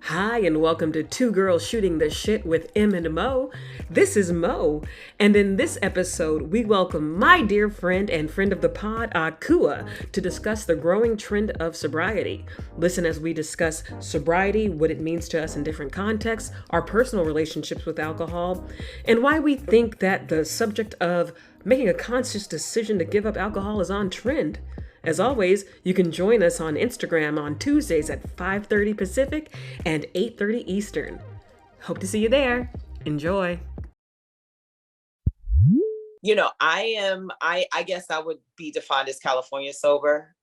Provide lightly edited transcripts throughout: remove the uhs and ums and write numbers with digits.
Hi, and welcome to Two Girls Shooting the Shit with M and Mo. This is Mo, and in this episode, we welcome my dear friend and friend of the pod, Akua, to discuss the growing trend of sobriety. Listen as we discuss sobriety, what it means to us in different contexts, our personal relationships with alcohol, and why we think that the subject of making a conscious decision to give up alcohol is on trend. As always, you can join us on Instagram on Tuesdays at 5:30 Pacific and 8:30 Eastern. Hope to see you there. Enjoy. I guess I would be defined as California sober,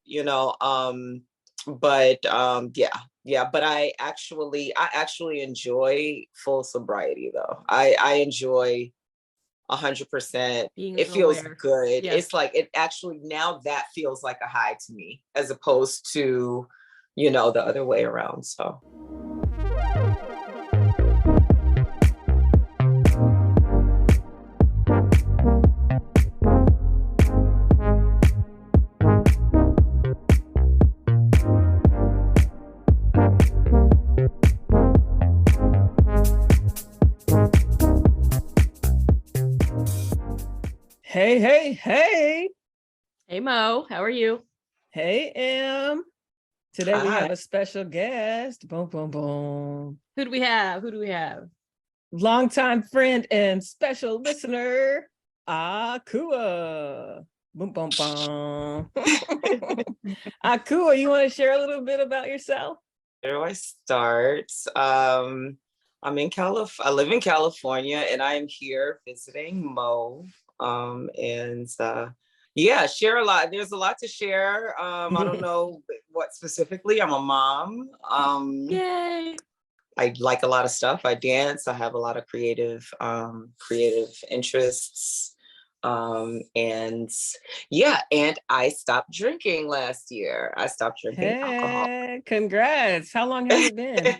but I actually enjoy full sobriety though. I enjoy 100%. Being It feels aware. good. Yeah. It's like it actually now that feels like a high to me as opposed to, the other way around. So Hey. Hey Mo, how are you? Hey, Em. Today we Hi. have a special guest. Boom, boom, boom. Who do we have? Longtime friend and special listener, Akua. Boom, boom, boom. Akua, you want to share a little bit about yourself? where do I start? I live in California and I'm here visiting Mo. Share a lot. There's a lot to share. I don't know what specifically. I'm a mom. Yay! I like a lot of stuff. I dance. I have a lot of creative interests. And I stopped drinking last year. I stopped drinking alcohol. Hey, congrats. How long has it been?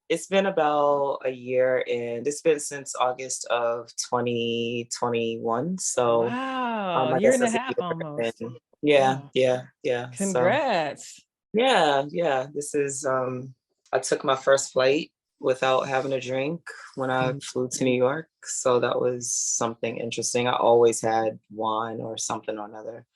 It's been about a year, and it's been since August of 2021. So Wow, I year guess and a that's half almost. and yeah, Wow. yeah. So Congrats. yeah. This is I took my first flight without having a drink when I flew to New York. So that was something interesting. I always had wine or something or another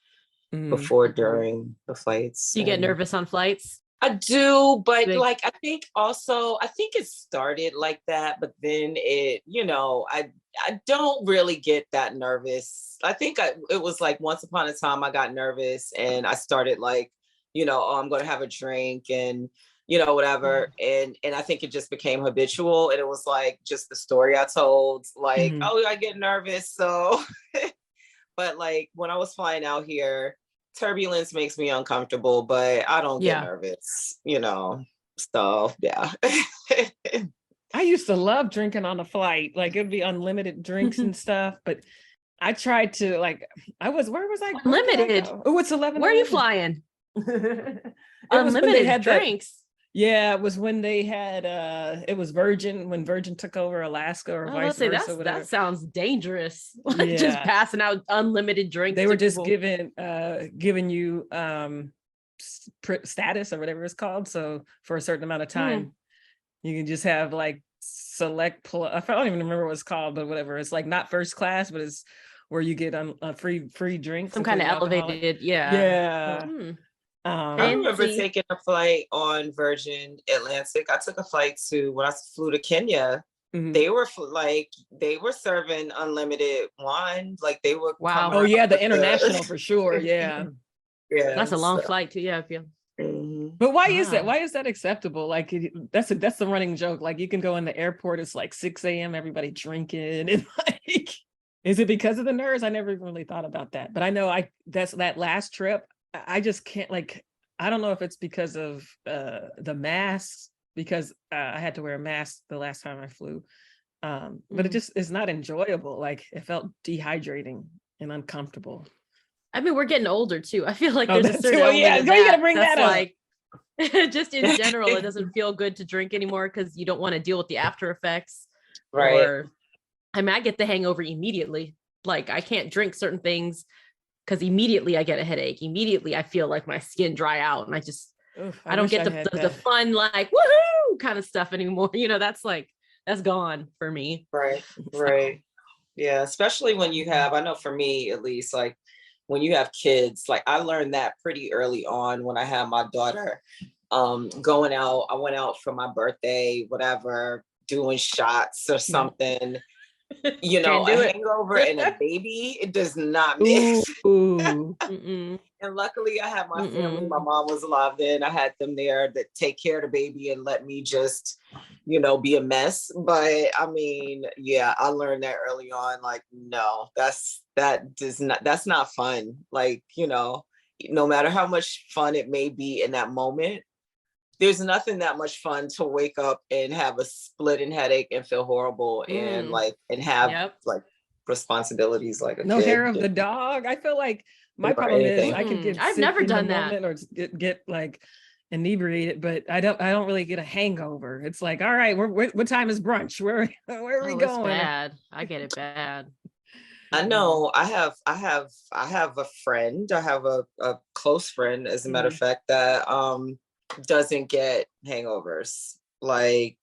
before, during the flights. Do you get nervous on flights? I do, but Big. I think it started like that, but then I don't really get that nervous. I think it was like once upon a time I got nervous and I started I'm going to have a drink and whatever, and I think it just became habitual, and it was like just the story I told, oh, I get nervous, so but when I was flying out here, turbulence makes me uncomfortable, but I don't get nervous, so yeah. I used to love drinking on a flight. Like it'd be unlimited drinks and stuff, but I tried to where was I? Unlimited. Oh, it's 11. Where are you flying? Unlimited drinks. It was when they had it was Virgin, when Virgin took over Alaska or vice versa. That sounds dangerous. Just passing out unlimited drinks. They were just giving you status or whatever it's called. So for a certain amount of time, you can just have select. I don't even remember what it's called, but whatever. It's not first class, but it's where you get free drinks. Some kind of elevated, yeah. I remember taking a flight on Virgin Atlantic. I took a flight when I flew to Kenya. They were serving unlimited wine. They were wow. Oh yeah, the international for sure. Yeah. Yeah. That's a long flight too. Yeah, I feel. But why is that? Why is that acceptable? That's the running joke. You can go in the airport, it's 6 a.m. everybody drinking, and is it because of the nerves? I never even really thought about that. But I know that's that last trip. I just can't I don't know if it's because of the masks, because I had to wear a mask the last time I flew. But it just is not enjoyable. It felt dehydrating and uncomfortable. I mean, we're getting older too. I feel like there's a certain you gotta bring that up. Just in general, it doesn't feel good to drink anymore because you don't want to deal with the after effects. Right. I get the hangover immediately. I can't drink certain things because immediately I get a headache. Immediately I feel like my skin dry out, and Oof, I don't wish get I had the that. fun, like, woohoo kind of stuff anymore. That's gone for me. Right, So, right. Yeah, especially when you have, I know for me at least, like when you have kids, like I learned that pretty early on when I had my daughter. Going out, I went out for my birthday, whatever, doing shots or something. You know, Can't a do it. hangover and a baby, it does not Ooh, mix. ooh. Mm-mm. And luckily I had my family. Mm-mm. My mom was alive then. I had them there that take care of the baby and let me just, you know, be a mess. But I mean, yeah, I learned that early on. Like, no, that's not fun. Like, you know, no matter how much fun it may be in that moment, there's nothing that much fun to wake up and have a splitting headache and feel horrible and have Yep. like responsibilities like a No kid hair of the dog. I feel like my or problem is anything. I could get I've sick never in the done that. moment or get like inebriated, but I don't really get a hangover. It's like, all right, what time is brunch? Where are we Oh, it's going? bad. I get it bad. I know I have a friend, I have a close friend, as a matter of fact, that doesn't get hangovers. Like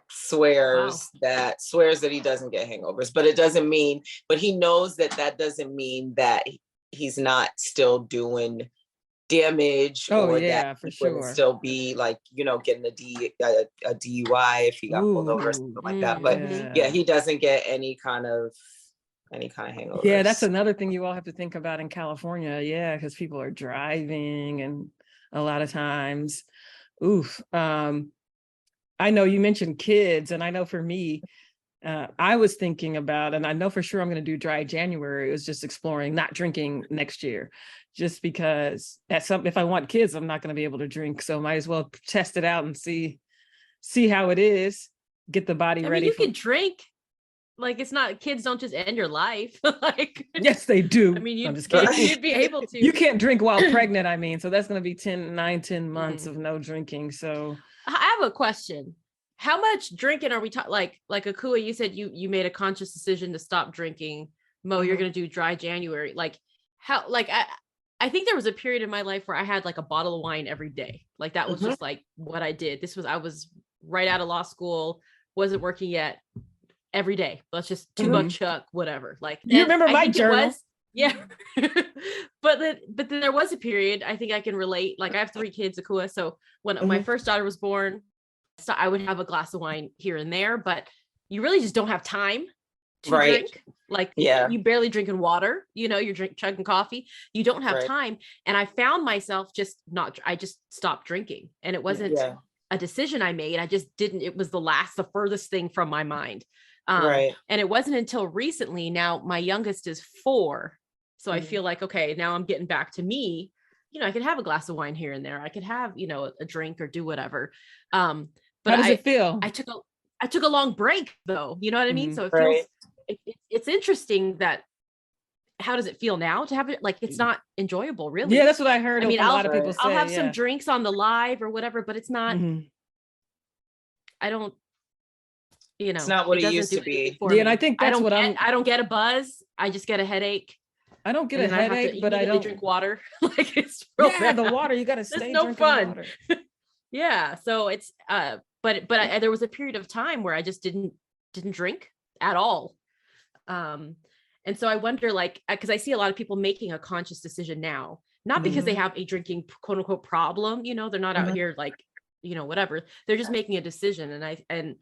swears that he doesn't get hangovers, but it doesn't mean, but he knows that doesn't mean that he's not still doing damage, Oh or yeah, that for he wouldn't sure. still be like, you know, getting a DUI if he got pulled over or something like that. But yeah, he doesn't get any kind of hangovers. Yeah, that's another thing you all have to think about in California. Yeah, because people are driving and a lot of times. Oof. I know you mentioned kids, and I know for me, I was thinking about, and I know for sure I'm going to do dry January. It was just exploring not drinking next year, just because if I want kids, I'm not going to be able to drink. So might as well test it out and see how it is. Get the body ready. You can drink. Like, it's not, kids don't just end your life. Like, yes, they do. I mean, you'd be able to. You can't drink while pregnant. I mean, so that's going to be 10 months of no drinking. So I have a question. How much drinking are we talking? Like Akua, you said you made a conscious decision to stop drinking. Mo, you're going to do dry January. Like how, like, I think there was a period in my life where I had like a bottle of wine every day. Like that was just like what I did. I was right out of law school, wasn't working yet. Every day, let's just $2 chuck, whatever. Like, you remember my journal? Yeah. but then there was a period, I think I can relate. Like, I have 3 kids, Akua. So when my first daughter was born, so I would have a glass of wine here and there, but you really just don't have time to drink. Like, you barely drinking water, you know, you're chugging coffee. You don't have time. And I found myself I just stopped drinking. And it wasn't a decision I made. I just didn't, it was the furthest thing from my mind. And it wasn't until recently, now my youngest is 4. So I feel like, okay, now I'm getting back to me, you know, I could have a glass of wine here and there. I could have, you know, a drink or do whatever. But how does it feel? I took a long break though. You know what I mean? So it feels, it's interesting that, how does it feel now to have it? Like, it's not enjoyable, really. Yeah, that's what I heard. I mean, a lot of people say. I'll have some drinks on the live or whatever, but it's not, I don't, you know, it's not what it used to be. Yeah, and I think that's I don't get a buzz. I just get a headache. I don't get a headache, but I don't drink water. Like, it's real bad. The water, you got to stay. It's no fun. Yeah. So it's, but there was a period of time where I just didn't drink at all. And so I wonder, like, because I see a lot of people making a conscious decision now, not because they have a drinking quote unquote problem, you know, they're not out here like, you know, whatever. They're just making a decision. And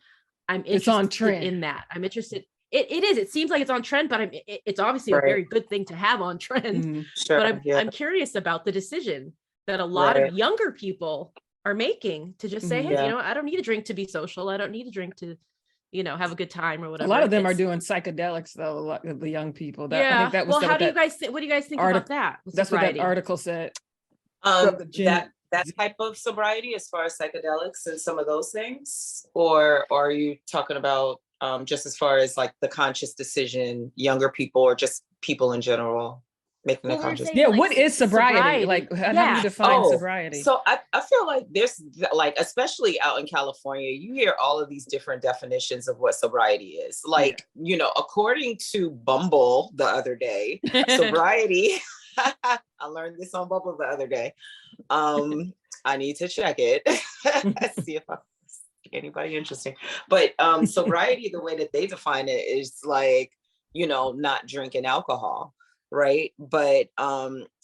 I'm interested in that. I'm interested. It is. It seems like it's on trend, but it's obviously a very good thing to have on trend. But I'm curious about the decision that a lot of younger people are making to just say, hey, you know, I don't need a drink to be social. I don't need a drink to, you know, have a good time or whatever. A lot of them are doing psychedelics though. A lot of the young people. I think that was well, what do you guys think about that? That's what that article said. That type of sobriety, as far as psychedelics and some of those things, or are you talking about just as far as like the conscious decision, younger people or just people in general making a conscious? Yeah, like, what is sobriety? Like, how do you define sobriety? So I feel like there's like, especially out in California, you hear all of these different definitions of what sobriety is. Like, you know, according to Bumble the other day, sobriety. I learned this on Bumble the other day. I need to check it. See if I see anybody interesting. But sobriety, the way that they define it is like, you know, not drinking alcohol, right? But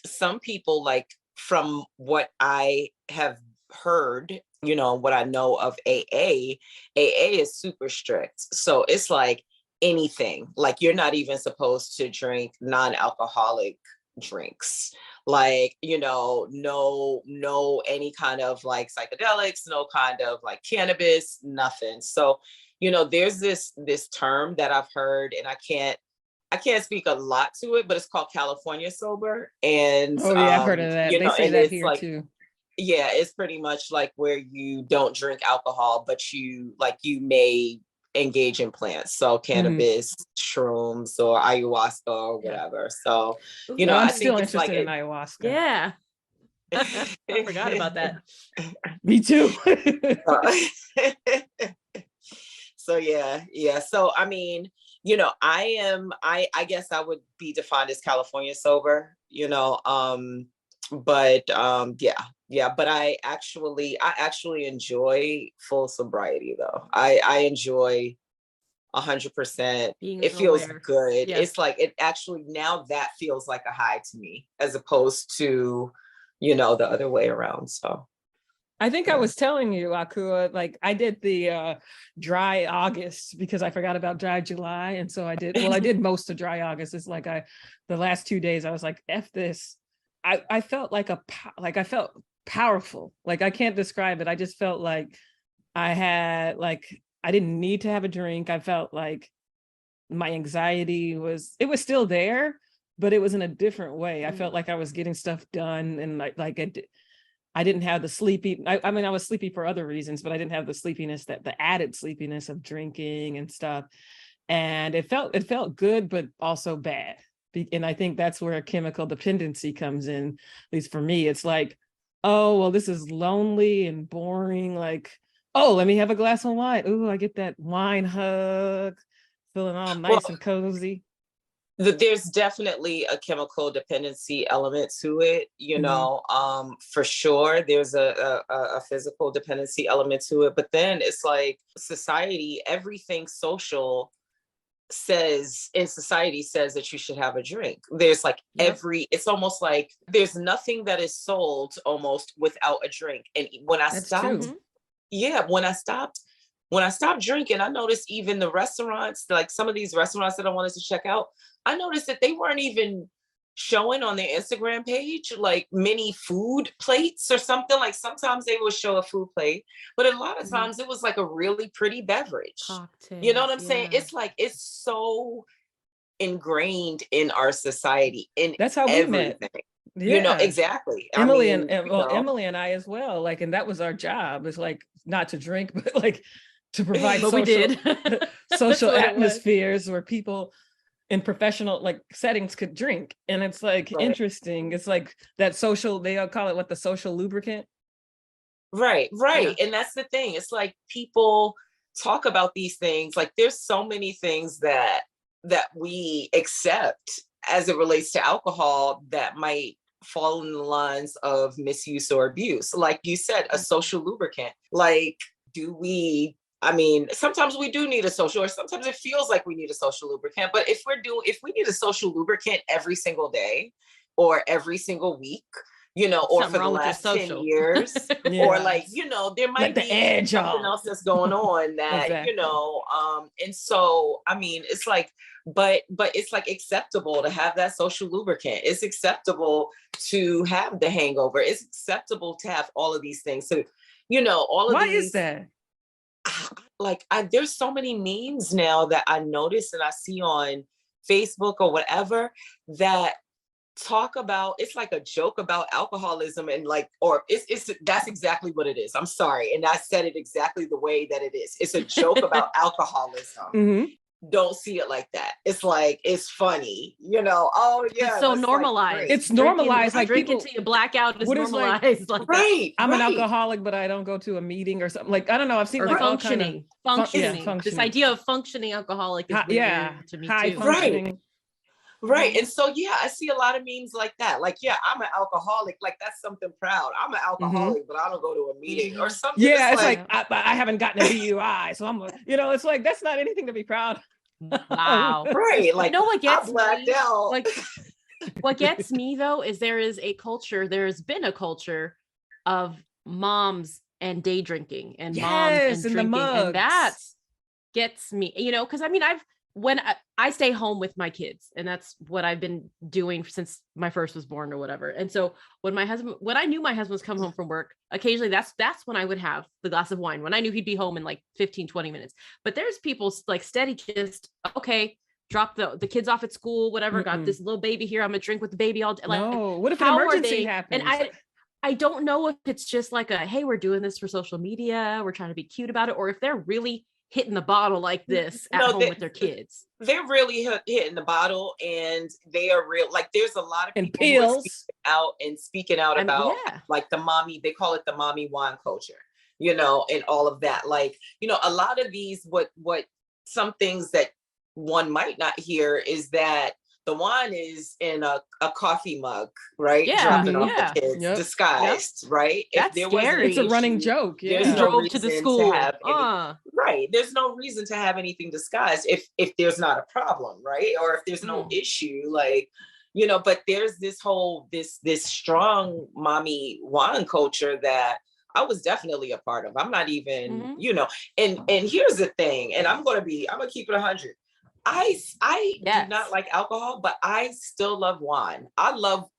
some people, like from what I have heard, you know, what I know of AA is super strict. So it's like anything, like you're not even supposed to drink non-alcoholic drinks, like, you know, no any kind of like psychedelics, no kind of like cannabis, nothing. So, you know, there's this term that I've heard, and I can't speak a lot to it, but it's called California sober. And Oh yeah, I've heard of that. you They know, say and that it's here like, too. yeah, it's pretty much like where you don't drink alcohol, but you may engage in plants, so cannabis, shrooms, or ayahuasca or whatever. So, you know, I'm I still think it's like interested in ayahuasca. Yeah. I forgot about that. Me too. So yeah. So I mean, you know, I guess I would be defined as California sober, you know, but but I actually enjoy full sobriety though. I enjoy 100%. Being It feels aware. good. Yeah. It's like, it actually, now that feels like a high to me, as opposed to, you know, the other way around. So I think I was telling you, Akua, like I did the dry August because I forgot about dry July. And so I did most of dry August. It's like the last 2 days I was like, F this. I felt like I felt powerful. Like I can't describe it. I just felt like I didn't need to have a drink. I felt like my anxiety was still there, but it was in a different way. I felt like I was getting stuff done, and I didn't have the sleepy. I mean, I was sleepy for other reasons, but I didn't have the sleepiness, the added sleepiness of drinking and stuff. And it felt good, but also bad. And I think that's where a chemical dependency comes in. At least for me, it's like, oh, well, this is lonely and boring. Like, oh, let me have a glass of wine. Ooh, I get that wine hug, feeling all nice and cozy. There's definitely a chemical dependency element to it, you know, for sure. There's a physical dependency element to it, but then it's like society, everything social says that you should have a drink. There's like it's almost like there's nothing that is sold almost without a drink. And when I stopped drinking, I noticed even the restaurants, like some of these restaurants that I wanted to check out, I noticed that they weren't even showing on their Instagram page like mini food plates or something. Like sometimes they would show a food plate, but a lot of times it was like a really pretty beverage. Cocktails, you know what I'm saying? It's like, it's so ingrained in our society, in that's how we met. You know, exactly. Emily and I as well. Like, and that was our job. It's like not to drink, but like to provide social atmospheres where people in professional like settings could drink. And it's like interesting. It's like that social, they all call it the social lubricant. Right. Yeah. And that's the thing. It's like people talk about these things. Like there's so many things that we accept as it relates to alcohol that might fall in the lines of misuse or abuse. Like you said, a social lubricant. Like, sometimes we do need a social, or sometimes it feels like we need a social lubricant. But if we need a social lubricant every single day or every single week, you know, or for the last 10 years, or like, you know, there might be something else that's going on that, you know, and so, I mean, it's like, but it's like acceptable to have that social lubricant. It's acceptable to have the hangover. It's acceptable to have all of these things. So, you know, all of these. Why is that? Like there's so many memes now that I notice and I see on Facebook or whatever that talk about, it's like a joke about alcoholism, and like, or it's that's exactly what it is. I'm sorry. And I said it exactly the way that it is. It's a joke about alcoholism. Don't see it like that. It's like, it's funny, you know. Oh yeah, it's so normalized. Like, it's normalized. Like drinking till you black out is normalized. Like right. I'm an alcoholic, but I don't go to a meeting or something. Like I don't know. I've seen or like functioning. Functioning. This idea of functioning alcoholic is weird to me high too. Functioning. Right. And so, yeah, I see a lot of memes like that. Like, yeah, I'm an alcoholic. Like, that's something proud. I'm an alcoholic, but I don't go to a meeting or something. Yeah, it's like I haven't gotten a DUI, so it's like that's not anything to be proud of. Wow. Right. Like, you know what gets I blacked me? out. Like, what gets me though is there's been a culture of moms and day drinking and moms and in the drinking, and mugs. that gets me, because I mean, when I stay home with my kids, and that's what I've been doing since my first was born or whatever. And so when I knew my husband was come home from work, occasionally that's when I would have the glass of wine, when I knew he'd be home in like 15-20 minutes. But there's people like steady, just okay, drop the kids off at school, whatever, got this little baby here, I'm gonna drink with the baby all day. Like, no, what if an emergency happens? And I don't know if it's just like hey, we're doing this for social media, we're trying to be cute about it, or if they're really hitting the bottle like this at home with their kids. They're really hitting the bottle, and they are real. Like, there's a lot of people who are speaking out about like the mommy, they call it the mommy wine culture, and all of that. Like, a lot of these, what some things that one might not hear is that the wine is in a coffee mug, right? Yeah. Dropping off the kids, disguised, right? That's scary. It's a running joke. Yeah. There's no drove to the school. Right. There's no reason to have anything disguised if there's not a problem, right? Or if there's no issue, like, but there's this whole this strong mommy wine culture that I was definitely a part of. I'm not even, and here's the thing, and I'm gonna keep it 100. I do not like alcohol, but I still love wine. I love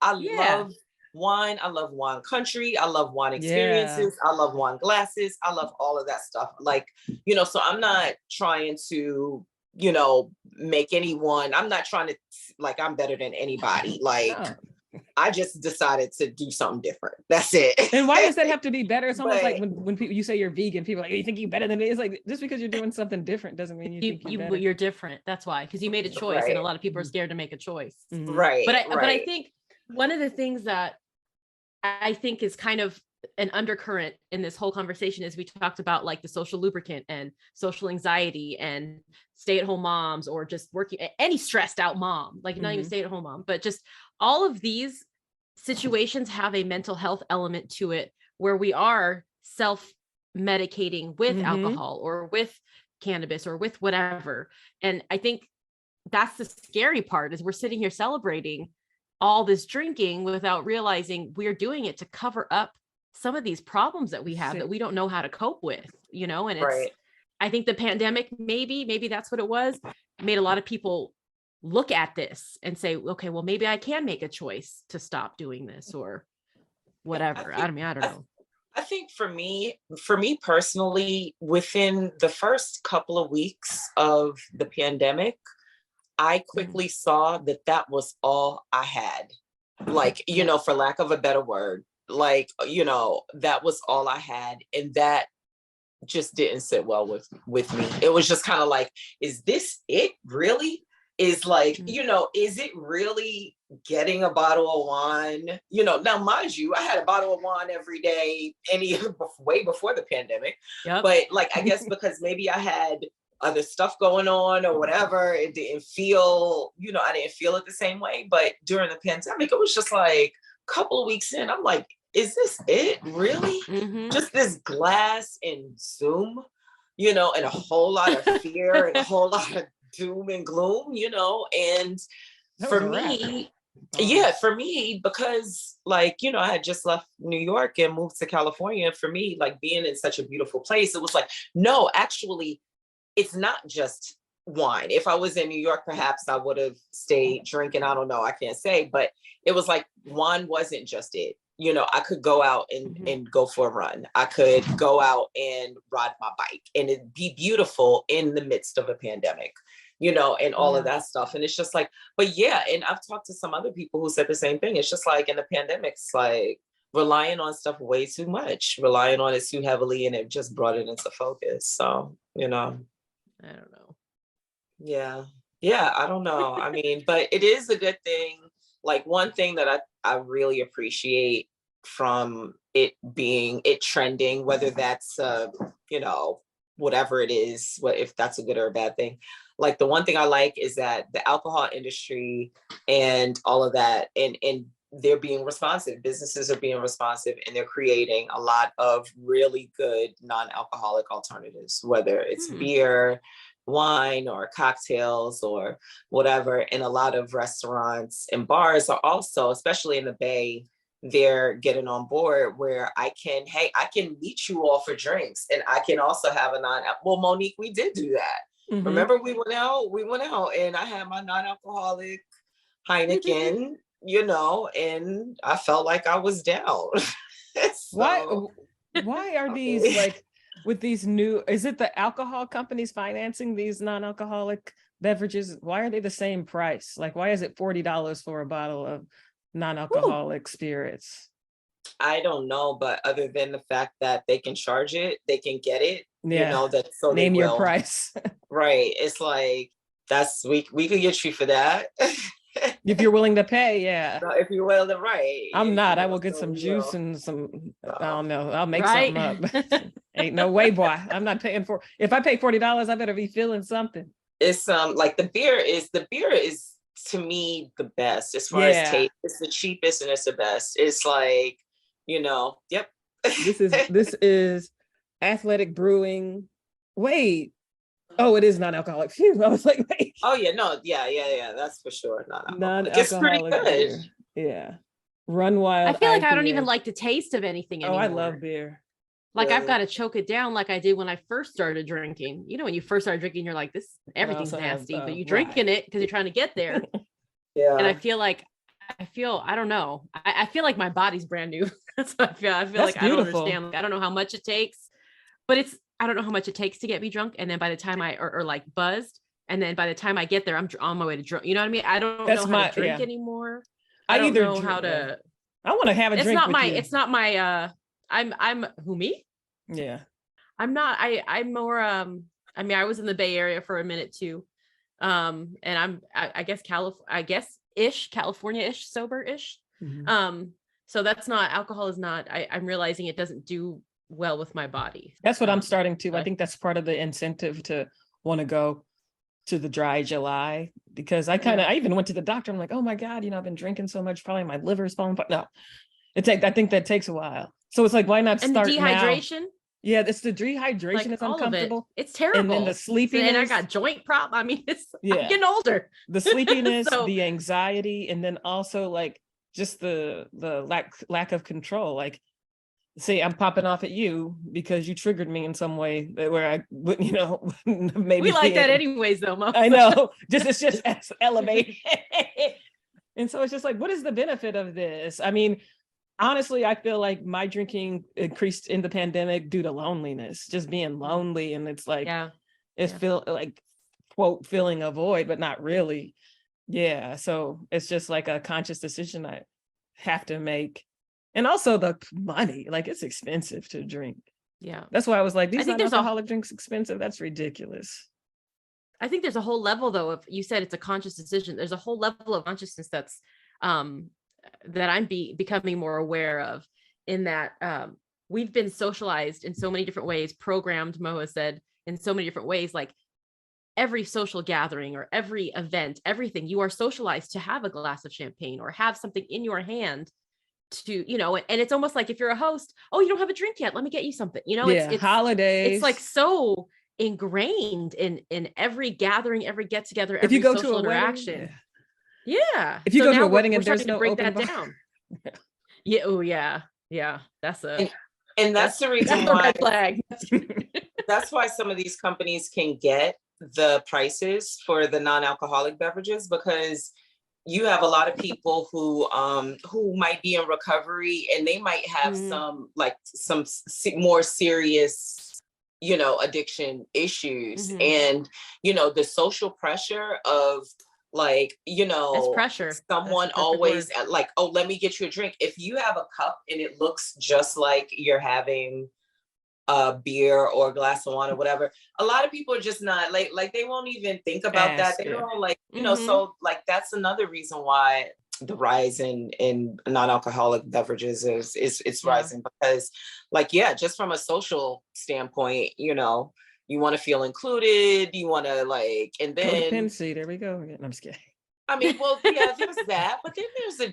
wine. I love wine country. I love wine experiences. I love wine glasses. I love all of that stuff. Like, so I'm not trying to, make anyone, I'm not trying to, like, I'm better than anybody. Like, I just decided to do something different. That's it. And why does that have to be better? It's almost like when people, you say you're vegan, people are like, you think you're better than me? It's like, just because you're doing something different doesn't mean you're different. That's why, because you made a choice, and a lot of people are scared to make a choice. Right. But I think one of the things that I think is kind of an undercurrent in this whole conversation is we talked about like the social lubricant and social anxiety and stay-at-home moms, or just working, any stressed out mom, like not even stay-at-home mom, but just all of these situations have a mental health element to it, where we are self-medicating with alcohol or with cannabis or with whatever. And I think that's the scary part, is we're sitting here celebrating all this drinking without realizing we're doing it to cover up some of these problems that we have that we don't know how to cope with, and it's, I think the pandemic, maybe that's what it was, made a lot of people look at this and say, okay, well, maybe I can make a choice to stop doing this or whatever. I don't know. I think for me personally, within the first couple of weeks of the pandemic, I quickly saw that was all I had. Like, for lack of a better word, like, that was all I had. And that just didn't sit well with me. It was just kind of like, is this it really? Is like, is it really getting a bottle of wine? Now mind you, I had a bottle of wine every day, way before the pandemic. But like, I guess because maybe I had other stuff going on or whatever, it didn't feel, I didn't feel it the same way. But during the pandemic, it was just like a couple of weeks in, I'm like, is this it really? Just this glass and Zoom, and a whole lot of fear and a whole lot of doom and gloom, and for me, because like, I had just left New York and moved to California. For me, like, being in such a beautiful place, it was like, no, actually, it's not just wine. If I was in New York, perhaps I would have stayed drinking. I don't know. I can't say, but it was like, wine wasn't just it. I could go out and go for a run. I could go out and ride my bike, and it'd be beautiful in the midst of a pandemic, and all of that stuff. And it's just like, but yeah, and I've talked to some other people who said the same thing. It's just like, in the pandemic, it's like relying on stuff way too much, relying on it too heavily, and it just brought it into focus. So, I don't know. Yeah, I don't know. I mean, but it is a good thing. Like, one thing that I really appreciate from it trending, whether that's whatever it is, what if that's a good or a bad thing. Like the one thing I like is that the alcohol industry and all of that, and they're being responsive. Businesses are being responsive, and they're creating a lot of really good non-alcoholic alternatives, whether it's beer, wine, or cocktails or whatever. And a lot of restaurants and bars are also, especially in the Bay, they're getting on board where I can meet you all for drinks, and I can also have a well, Monique, we did do that. Mm-hmm. Remember we went out and I had my non-alcoholic Heineken, and I felt like I was down. So, why are these like with these new, is it the alcohol companies financing these non-alcoholic beverages? Why are they the same price? Like, why is it $40 for a bottle of non-alcoholic spirits? I don't know, but other than the fact that they can charge it, they can get it. Yeah. That's so name your price. Right. It's like we could get you for that. If you're willing to pay, yeah. No, if you're willing to, right. I'm not. I will get some juice and some. I don't know. I'll make something up. Ain't no way, boy. I'm not paying for. If I pay $40, I better be feeling something. It's like the beer is to me the best as far as taste. It's the cheapest and it's the best. It's like, yep. This is Athletic Brewing. Wait. Oh, it is non-alcoholic. Phew, I was like, wait. Oh yeah, no, yeah. That's for sure. Non-alcoholic. It's pretty good. Beer. Yeah. Run Wild. I feel like I don't even like the taste of anything anymore. I love beer. Like I've got to choke it down like I did when I first started drinking. When you first started drinking, you're like, everything's nasty, but you're drinking it because you're trying to get there. Yeah. And I don't know. I feel like my body's brand new. That's what I feel. I feel like beautiful. I don't understand. Like, I don't know how much it takes, but I don't know how much it takes to get me drunk. And then by the time or like buzzed, and then by the time I get there, I'm on my way to drunk. You know what I mean? I don't know how to drink anymore. I don't know how to. I want to have a drink. It's not my. I'm who me? Yeah. I'm not. I'm more. I mean, I was in the Bay Area for a minute too, and I guess California-ish, sober-ish. Mm-hmm. So that's not, alcohol is not. I'm realizing it doesn't do well with my body. That's what I'm starting to. I think that's part of the incentive to want to go to the dry July, because I even went to the doctor. I'm like, oh my God, I've been drinking so much, probably my liver's falling apart. No, I think that takes a while. So it's like, why not start the dehydration? Now? Yeah, it's the dehydration. It's uncomfortable. It's terrible. And then the sleepiness. And I got joint problem. I mean, I'm getting older. The sleepiness, the anxiety, and then also like just the lack of control. Like, say I'm popping off at you because you triggered me in some way where I wouldn't, maybe we like that anyways, though. Mo. I know. It's just elevated. And so it's just like, what is the benefit of this? I mean, honestly, I feel like my drinking increased in the pandemic due to loneliness, just being lonely. And it's like, feel like, quote, filling a void, but not really. Yeah. So it's just like a conscious decision I have to make. And also the money, like it's expensive to drink. Yeah. That's why I was like, these non-alcoholic drinks expensive. That's ridiculous. I think there's a whole level though, of, you said it's a conscious decision. There's a whole level of consciousness that's, that I'm becoming more aware of, in that we've been socialized in so many different ways, programmed, Mo has said, in so many different ways, like every social gathering or every event, everything, you are socialized to have a glass of champagne or have something in your hand to, and it's almost like if you're a host, oh, you don't have a drink yet, let me get you something, it's holidays. It's like so ingrained in every gathering, every get together, every if you go social to a interaction. Wedding, yeah. If you go to a wedding and there's no break open that down. Yeah. Oh yeah. Yeah. That's that's the reason why. Red flag. That's why some of these companies can get the prices for the non-alcoholic beverages, because you have a lot of people who might be in recovery, and they might have some more serious, addiction issues, and the social pressure of that's pressure. Someone always like, oh, let me get you a drink. If you have a cup and it looks just like you're having a beer or a glass of wine or whatever, a lot of people are just not like they won't even think about that. They don't so that's another reason why the rise in non-alcoholic beverages is rising, because just from a social standpoint, you want to feel included, you want to like, and then codependency. There we go. I'm just kidding. I mean, well, yeah, there's that, but then there's a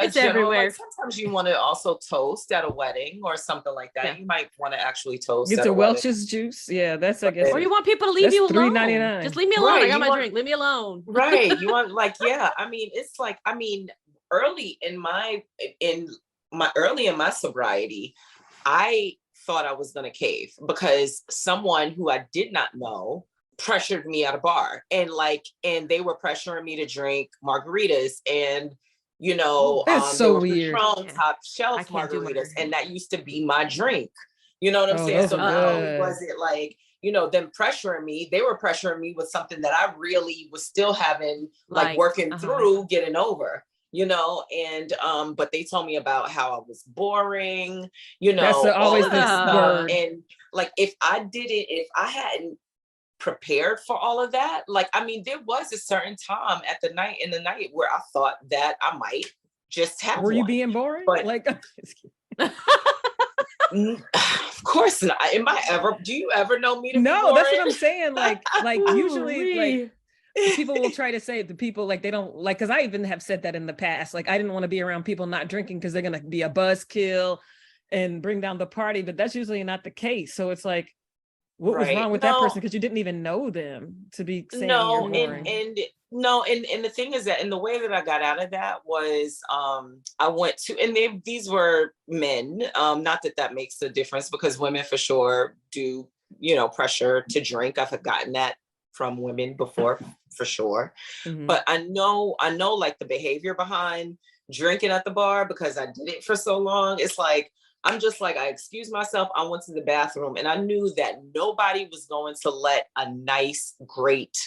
It's general, everywhere. like sometimes you want to also toast at a wedding or something like that. Yeah. You might want to actually toast Get at the a wedding. Welch's juice. Yeah, that's I guess. Or you want people to leave That's you alone. $3.99. Just leave me alone. Right, I got you my want- drink. Leave me alone. Right. You want like, yeah, I mean, it's like, I mean, early in my sobriety, I thought I was gonna cave because someone who I did not know pressured me at a bar, and they were pressuring me to drink margaritas, and That's so weird. Patron Yeah. top I shelf can't do margaritas, margaritas. and that used to be my drink. You know what I'm Oh, saying? those So are not only good. was it like, them pressuring me, they were pressuring me with something that I really was still having, like working through, getting over, and but they told me about how I was boring, That's always all of this the stuff. word. And like, if I hadn't prepared for all of that, like, I mean, there was a certain time in the night where I thought that I might just have Were you one. being boring? But- Like, Of course not. Do you ever know me to be no, that's what boring? I'm saying. Like usually, like Ooh-wee. people will try to say the people like they don't like, because I even have said that in the past. Like I didn't want to be around people not drinking because they're gonna be a buzzkill and bring down the party, but that's usually not the case. So it's like, what was Right. wrong with that person? Because you didn't even know them to be saying you're boring. And the thing is that, and the way that I got out of that was, I went to, and these were men, not that makes a difference, because women for sure do, pressure to drink. I've gotten that from women before, for sure. Mhm. But I know like the behavior behind drinking at the bar, because I did it for so long. It's like, I'm just like, I excused myself, I went to the bathroom, and I knew that nobody was going to let a nice, great,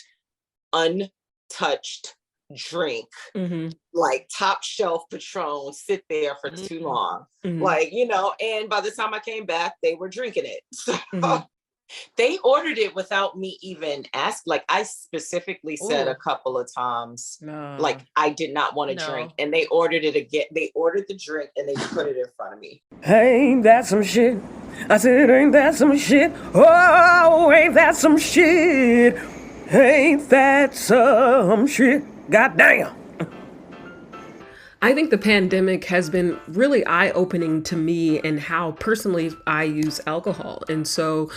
untouched drink, Mhm. like top shelf Patron, sit there for too long. Mhm. Like, and by the time I came back, they were drinking it. So Mhm. they ordered it without me even ask. Like, I specifically said Ooh. a couple of times, No. like, I did not want to No. drink, and they ordered it again. They ordered the drink and they put it in front of me. Ain't that some shit? I said, ain't that some shit? Oh, ain't that some shit? Ain't that some shit? Goddamn. I think the pandemic has been really eye-opening to me in how personally I use alcohol. And so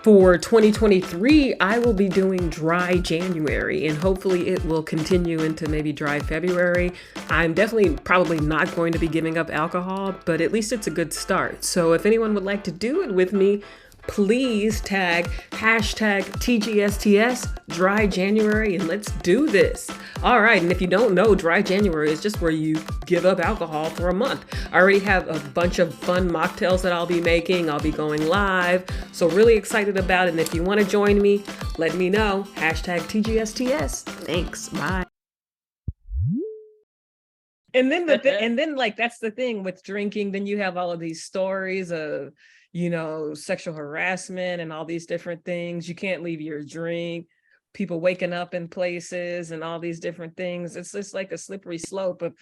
for 2023, I will be doing dry January, and hopefully it will continue into maybe dry February. I'm definitely probably not going to be giving up alcohol, but at least it's a good start. So if anyone would like to do it with me, please tag hashtag TGSTS dry January, and let's do this. All right. And if you don't know, dry January is just where you give up alcohol for a month. I already have a bunch of fun mocktails that I'll be making. I'll be going live. So really excited about it. And if you want to join me, let me know. Hashtag TGSTS. Thanks. Bye. And then and then like that's the thing with drinking. Then you have all of these stories of, sexual harassment and all these different things. You can't leave your drink. People waking up in places and all these different things. It's just like a slippery slope of,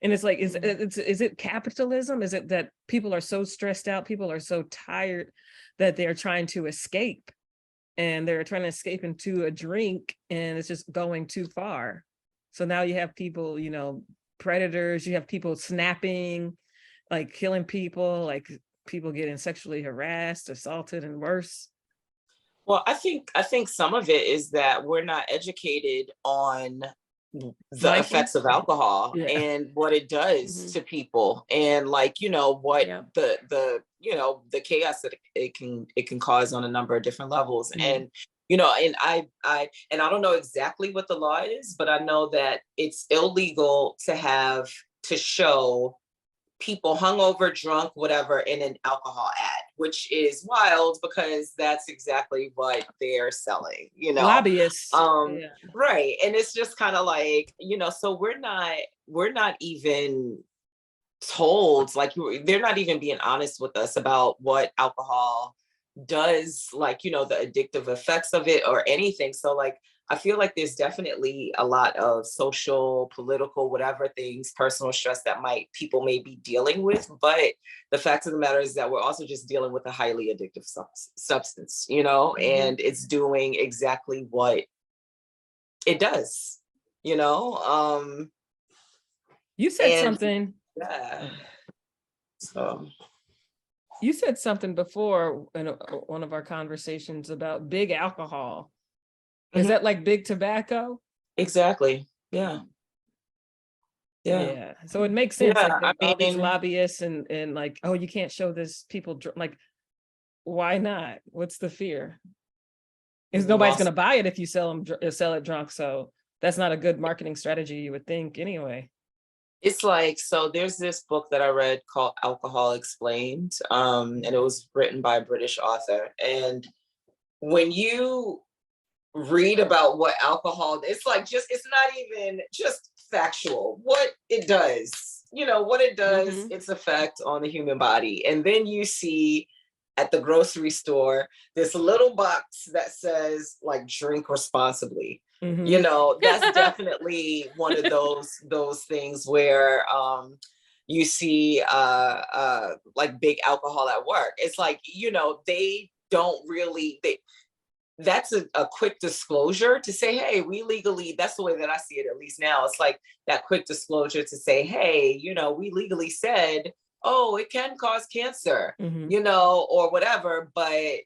and it's like, is it capitalism? Is it that people are so stressed out? People are so tired that they're trying to escape, and they're trying to escape into a drink, and it's just going too far. So now you have people, predators, you have people snapping, like killing people, like people getting sexually harassed, assaulted, and worse. Well, I think some of it is that we're not educated on the effects of alcohol and what it does to people, and like, what the chaos that it can cause on a number of different levels. And and I don't know exactly what the law is, but I know that it's illegal to show people hungover, drunk, whatever, in an alcohol ad, which is wild because that's exactly what they're selling, Lobbyists. Right. And it's just kind of like, so we're not even told, like, they're not even being honest with us about what alcohol does, like, the addictive effects of it or anything. So like, I feel like there's definitely a lot of social, political, whatever things, personal stress that people may be dealing with. But the fact of the matter is that we're also just dealing with a highly addictive substance, and it's doing exactly what it does, You said something. Yeah. So you said something before in one of our conversations about big alcohol. Is that like big tobacco? Exactly. Yeah. Yeah. So it makes sense. Yeah, Like all these lobbyists and like, oh, you can't show this people like, why not? What's the fear? Is nobody's going to buy it if you sell it drunk. So that's not a good marketing strategy, you would think, anyway. It's like, so there's this book that I read called Alcohol Explained, and it was written by a British author. And when you read about what alcohol, it's like it's not even just factual, what it does, what it does, its effect on the human body. And then you see at the grocery store this little box that says like drink responsibly. That's definitely one of those things where you see like big alcohol at work. It's like, they don't really, that's a quick disclosure to say, hey, we legally, that's the way that I see it, at least now. It's like that quick disclosure to say, hey, we legally said, oh, it can cause cancer, or whatever, but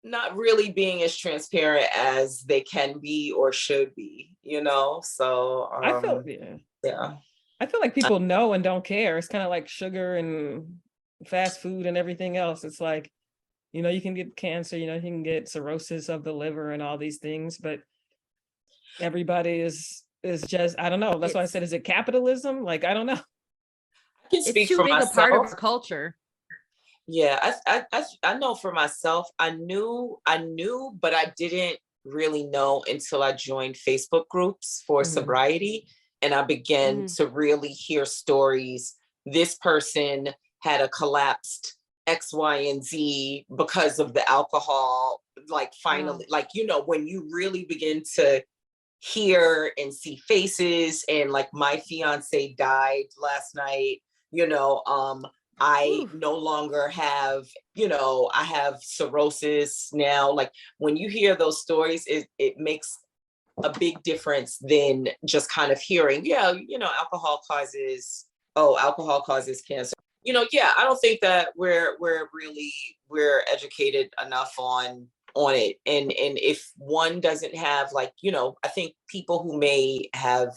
not really being as transparent as they can be or should be, So I feel, I feel like people know and don't care. It's kind of like sugar and fast food and everything else. It's like, you can get cancer, you can get cirrhosis of the liver and all these things, but everybody is just, I don't know. That's why I said, is it capitalism? Like, I don't know. I can speak it's too for big myself. A part of our culture. Yeah, I know for myself, I knew, but I didn't really know until I joined Facebook groups for sobriety. And I began to really hear stories. This person had a collapsed X, Y, and Z because of the alcohol. Like finally, when you really begin to hear and see faces, and like my fiance died last night, I no longer have, I have cirrhosis now. Like when you hear those stories, it makes a big difference than just kind of hearing, alcohol causes cancer. I don't think that we're educated enough on it. And if one doesn't have I think people who may have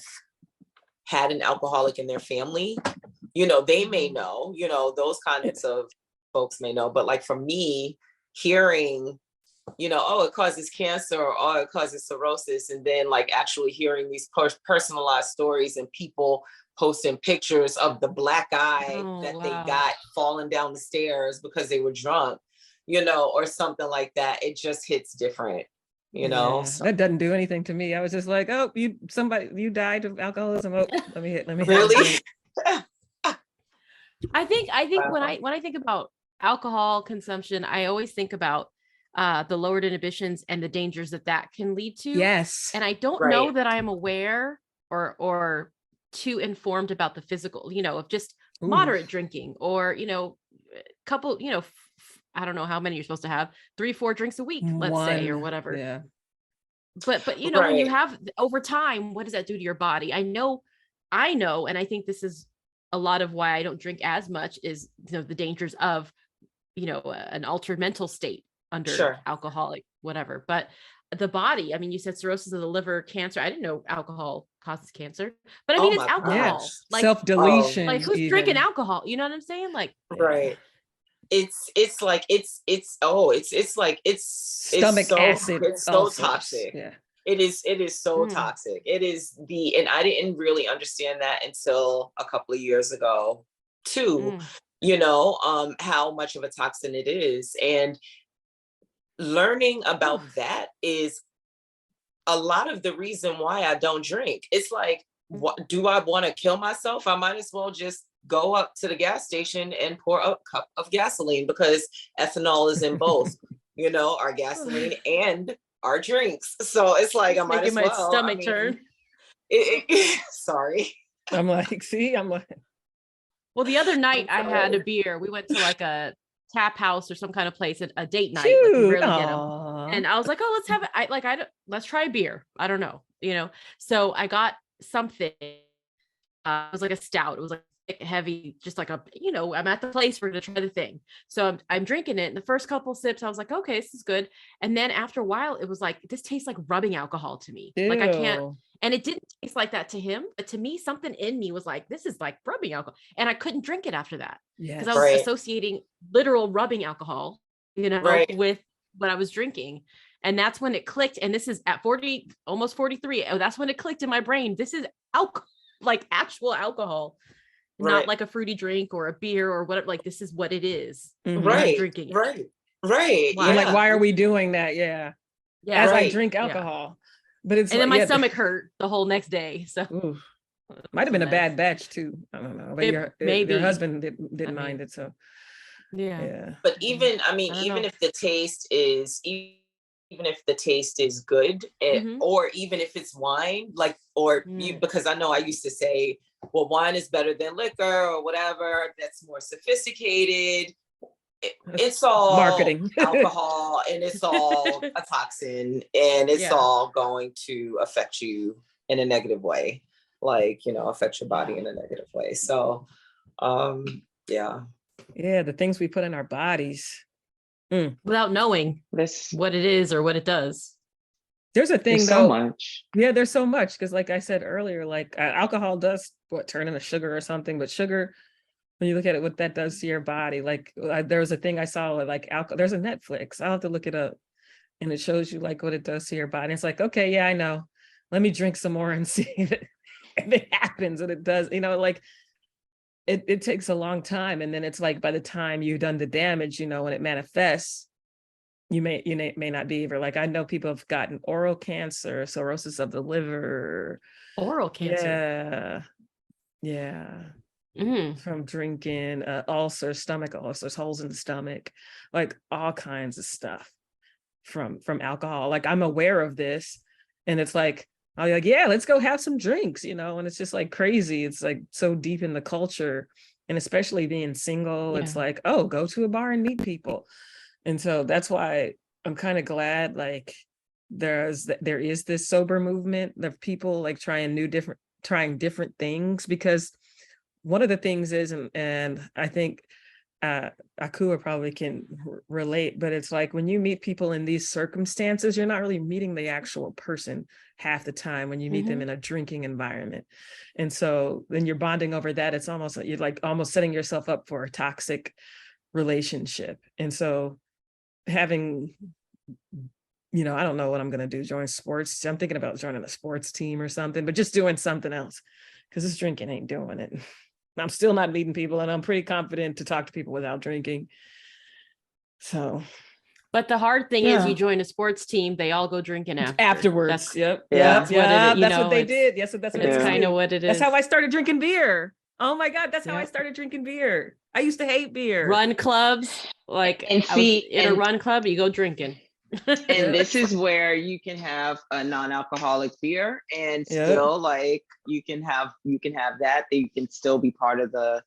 had an alcoholic in their family, they may know, those kinds of folks may know. But like for me, hearing, oh, it causes cancer, or oh, it causes cirrhosis, and then like actually hearing these personalized stories and people posting pictures of the black eye they got falling down the stairs because they were drunk, or something like that, it just hits different. So. That doesn't do anything to me. I was just like, oh, you died of alcoholism. Oh, let me really. I think when I think about alcohol consumption, I always think about the lowered inhibitions and the dangers that can lead to. Yes. And I don't know that I'm aware or too informed about the physical, of just moderate drinking, or, couple, I don't know how many you're supposed to have, 3-4 drinks a week, let's say, or whatever. Yeah. But when you have over time, what does that do to your body? I know. And I think this is a lot of why I don't drink as much is, the dangers of, an altered mental state under alcoholic, whatever. But the body, I mean, you said cirrhosis of the liver, cancer. I didn't know alcohol causes cancer, but I mean, it's alcohol. Gosh. Like self-deletion. Like who's drinking alcohol? You know what I'm saying? Like, right. It's like it's stomach acid. It's so toxic. Yeah. It is so toxic. It is and I didn't really understand that until a couple of years ago too, how much of a toxin it is. And learning about that is a lot of the reason why I don't drink. It's like, what do I want to kill myself? I might as well just go up to the gas station and pour a cup of gasoline, because ethanol is in both, our gasoline and our drinks. So it's like, I might making as my well. stomach turn. Sorry. I'm like, see, I'm like, Well, the other night I had a beer. We went to like a tap house or some kind of place, a date night. Like we cute. rarely get them. Aw. And I was like, oh, let's have it. Let's try a beer. I don't know, So I got something. It was like a stout. It was like thick, heavy, just like I'm at the place for to try the thing. So I'm drinking it. And the first couple sips, I was like, okay, this is good. And then after a while, it was like, this tastes like rubbing alcohol to me. Like I can't. Ew. And it didn't taste like that to him, but to me, something in me was like, this is like rubbing alcohol. And I couldn't drink it after that because I was associating literal rubbing alcohol, with what I was drinking. And that's when it clicked. And this is at 40, almost 43. Oh, that's when it clicked in my brain. This is alcohol, like actual alcohol, not like a fruity drink or a beer or whatever. Like, this is what it is. Mm-hmm. Right. Drinking it. Right. Wow. Like, why are we doing that? Yeah. As I drink alcohol. But it's, and then my stomach hurt the whole next day. So might have been a bad batch too. I don't know. But maybe your husband didn't mind it. So yeah. But even if the taste is good, or even if it's wine, like, because I know I used to say, well, wine is better than liquor or whatever, that's more sophisticated. It's all marketing, alcohol, and it's all a toxin, and it's all going to affect you in a negative way, like, affect your body in a negative way. So, the things we put in our bodies without knowing what it is or what it does. There's a thing, there's though. So much. Yeah, there's so much, because like I said earlier, like alcohol does turn into sugar or something, but sugar, when you look at it, what that does to your body, like there was a thing I saw with like alcohol. There's a Netflix. I'll have to look it up, and it shows you like what it does to your body. It's like, okay, yeah, I know. Let me drink some more and see if it happens. And it does. Like it takes a long time, and then it's like by the time you've done the damage, when it manifests, you may not be ever. Like I know people have gotten oral cancer, cirrhosis of the liver, oral cancer. Yeah. From drinking, ulcers, stomach ulcers, holes in the stomach, like all kinds of stuff from alcohol. Like I'm aware of this, and it's like, I'll be like, yeah, let's go have some drinks, and it's just like crazy. It's like so deep in the culture, and especially being single, it's like, oh, go to a bar and meet people. And so that's why I'm kind of glad, like there is this sober movement of people like trying different things, because one of the things is, and I think Akua probably can relate, but it's like when you meet people in these circumstances, you're not really meeting the actual person half the time when you meet them in a drinking environment. And so then you're bonding over that. It's almost like you're like almost setting yourself up for a toxic relationship. And so having, I don't know what I'm going to do, join sports. I'm thinking about joining a sports team or something, but just doing something else, because this drinking ain't doing it. I'm still not meeting people, and I'm pretty confident to talk to people without drinking. So, but the hard thing is, you join a sports team, they all go drinking afterwards. That's what they did. Yes, that's kind of what it is. That's how I started drinking beer. Oh my God, that's how I started drinking beer. I used to hate beer. Run clubs, like, and see, in a run club, you go drinking. And this is where you can have a non-alcoholic beer and still like you can have that you can still be part of the